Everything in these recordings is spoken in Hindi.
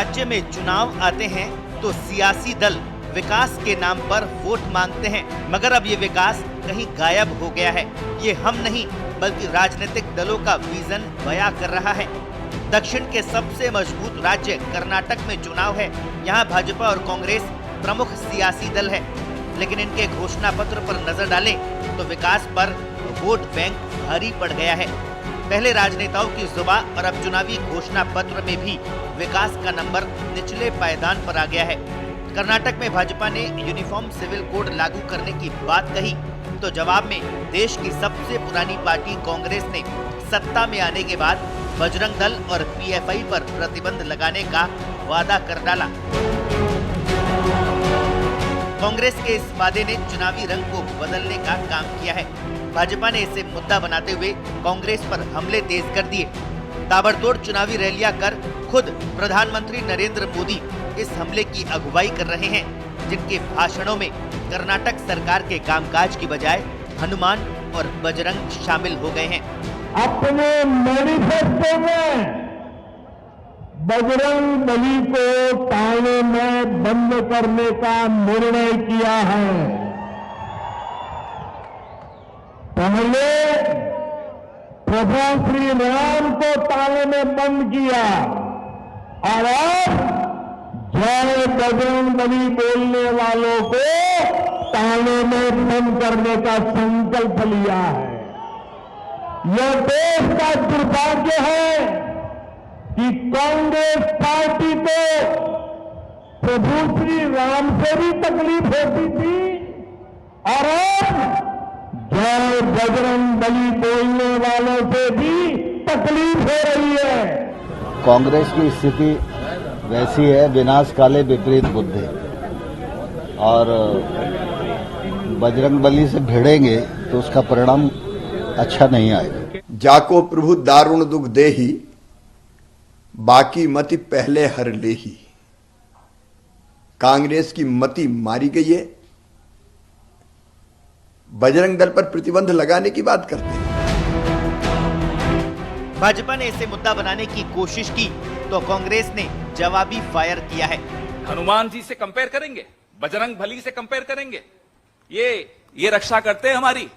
राज्य में चुनाव आते हैं तो सियासी दल विकास के नाम पर वोट मांगते हैं, मगर अब ये विकास कहीं गायब हो गया है। ये हम नहीं बल्कि राजनीतिक दलों का विजन बयां कर रहा है। दक्षिण के सबसे मजबूत राज्य कर्नाटक में चुनाव है। यहाँ भाजपा और कांग्रेस प्रमुख सियासी दल है, लेकिन इनके घोषणा पत्र पर नजर डालें तो विकास पर वोट बैंक भारी पड़ गया है। पहले राजनेताओं की जुबान और अब चुनावी घोषणा पत्र में भी विकास का नंबर निचले पायदान पर आ गया है। कर्नाटक में भाजपा ने यूनिफॉर्म सिविल कोड लागू करने की बात कही तो जवाब में देश की सबसे पुरानी पार्टी कांग्रेस ने सत्ता में आने के बाद बजरंग दल और पीएफआई पर प्रतिबंध लगाने का वादा कर डाला। कांग्रेस के इस वादे ने चुनावी रंग को बदलने का काम किया है। भाजपा ने इसे मुद्दा बनाते हुए कांग्रेस पर हमले तेज कर दिए। ताबड़तोड़ चुनावी रैलियां कर खुद प्रधानमंत्री नरेंद्र मोदी इस हमले की अगुवाई कर रहे हैं, जिनके भाषणों में कर्नाटक सरकार के कामकाज की बजाय हनुमान और बजरंग शामिल हो गए हैं। अपने मैनिफेस्टो में बजरंग बली को थाने में बंद करने का निर्णय किया है। पहले प्रभु श्री राम को ताले में बंद किया और अब जय बजरंग बली बोलने वालों को ताले में बंद करने का संकल्प लिया है। यह देश का दुर्भाग्य है कि कांग्रेस पार्टी को प्रभु श्री राम से भी तकलीफ होती थी और अब जय बजरंग बली बोलने वालों से भी तकलीफ हो रही है। कांग्रेस की स्थिति वैसी है, विनाश काले विपरीत बुद्धि, और बजरंग बली से भिड़ेंगे तो उसका परिणाम अच्छा नहीं आएगा। जाको प्रभु दारुण दुख देही, बाकी मति पहले हर लेही। कांग्रेस की मति मारी गई है। बजरंग दल पर प्रतिबंध लगाने की बात करते हैं। भाजपा ने इसे मुद्दा बनाने की कोशिश की तो कांग्रेस ने जवाबी फायर किया है। हनुमान जी से कंपेयर करेंगे, बजरंग बली से कंपेयर करेंगे, ये रक्षा करते हैं हमारी।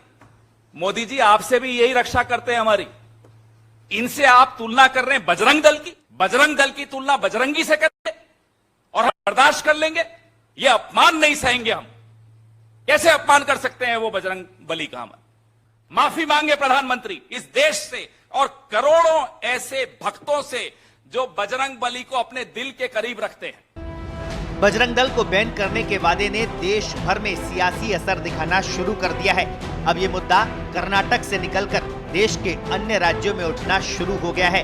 मोदी जी आपसे भी यही रक्षा करते हैं हमारी। इनसे आप तुलना कर रहे हैं बजरंग दल की। बजरंग दल की तुलना बजरंगी से करेंगे और हम बर्दाश्त कर लेंगे? ये अपमान नहीं सहेंगे हम। कैसे अपमान कर सकते हैं वो बजरंग बली का? हम माफी मांगे प्रधानमंत्री इस देश से और करोड़ों ऐसे भक्तों से जो बजरंग बली को अपने दिल के करीब रखते हैं। बजरंग दल को बैन करने के वादे ने देश भर में सियासी असर दिखाना शुरू कर दिया है। अब ये मुद्दा कर्नाटक से निकलकर देश के अन्य राज्यों में उठना शुरू हो गया है।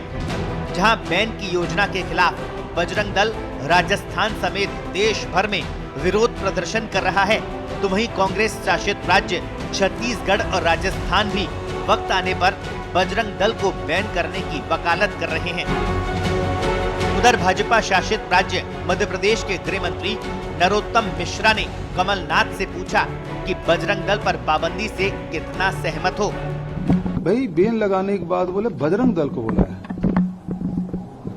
जहां बैन की योजना के खिलाफ बजरंग दल राजस्थान समेत देश भर में विरोध प्रदर्शन कर रहा है, तो वहीं कांग्रेस शासित राज्य छत्तीसगढ़ और राजस्थान भी वक्त आने पर बजरंग दल को बैन करने की वकालत कर रहे हैं। उधर भाजपा शासित राज्य मध्य प्रदेश के गृह मंत्री नरोत्तम मिश्रा ने कमलनाथ से पूछा कि बजरंग दल पर पाबंदी से कितना सहमत हो। भाई बैन लगाने के बाद बोले बजरंग दल को बोला है,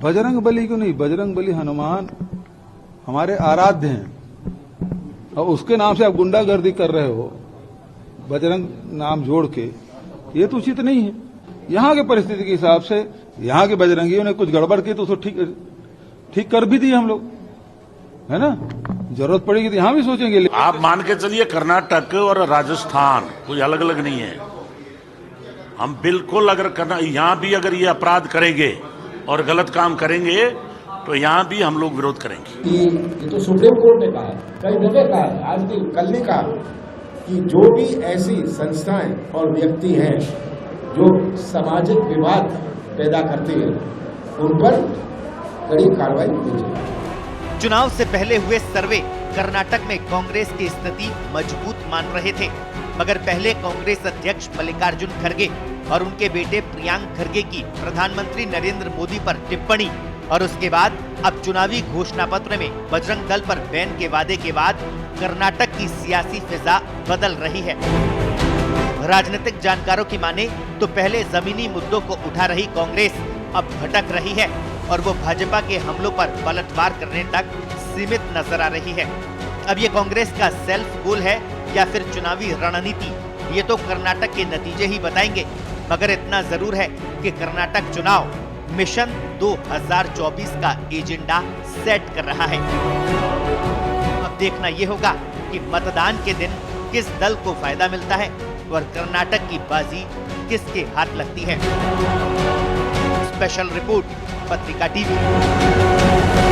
बजरंग बली को नहीं। बजरंग बली हनुमान हमारे आराध्य हैं और उसके नाम से आप गुंडागर्दी कर रहे हो, बजरंग नाम जोड़ के, ये तो उचित नहीं है। यहाँ के परिस्थिति के हिसाब से यहाँ के बजरंगियों ने कुछ गड़बड़ की तो उसको ठीक कर भी दी हम लोग, है ना। जरूरत पड़ेगी तो यहाँ भी सोचेंगे। आप मान के चलिए कर्नाटक और राजस्थान कोई अलग अलग नहीं है। हम बिल्कुल अगर यहाँ भी अगर ये अपराध करेंगे और गलत काम करेंगे तो यहाँ भी हम लोग विरोध करेंगे। ये तो सुप्रीम कोर्ट ने कहा है, कई दफे कहा है, आज नहीं कल नहीं कहा कि जो भी ऐसी संस्थाएं और व्यक्ति हैं जो सामाजिक विवाद पैदा करती है उन पर कड़ी कार्रवाई की जाए। चुनाव से पहले हुए सर्वे कर्नाटक में कांग्रेस की स्थिति मजबूत मान रहे थे, मगर पहले कांग्रेस अध्यक्ष मल्लिकार्जुन खड़गे और उनके बेटे प्रियांक खड़गे की प्रधानमंत्री नरेंद्र मोदी पर टिप्पणी और उसके बाद अब चुनावी घोषणा पत्र में बजरंग दल पर बैन के वादे के बाद कर्नाटक की सियासी फिजा बदल रही है। राजनीतिक जानकारों की माने तो पहले जमीनी मुद्दों को उठा रही कांग्रेस अब भटक रही है और वो भाजपा के हमलों पर पलटवार करने तक सीमित नजर आ रही है। अब ये कांग्रेस का सेल्फ गोल है या फिर चुनावी रणनीति, ये तो कर्नाटक के नतीजे ही बताएंगे। मगर इतना जरूर है कि कर्नाटक चुनाव मिशन 2024 का एजेंडा सेट कर रहा है। अब देखना यह होगा कि मतदान के दिन किस दल को फायदा मिलता है और कर्नाटक की बाजी किसके हाथ लगती है। स्पेशल रिपोर्ट, पत्रिका टीवी।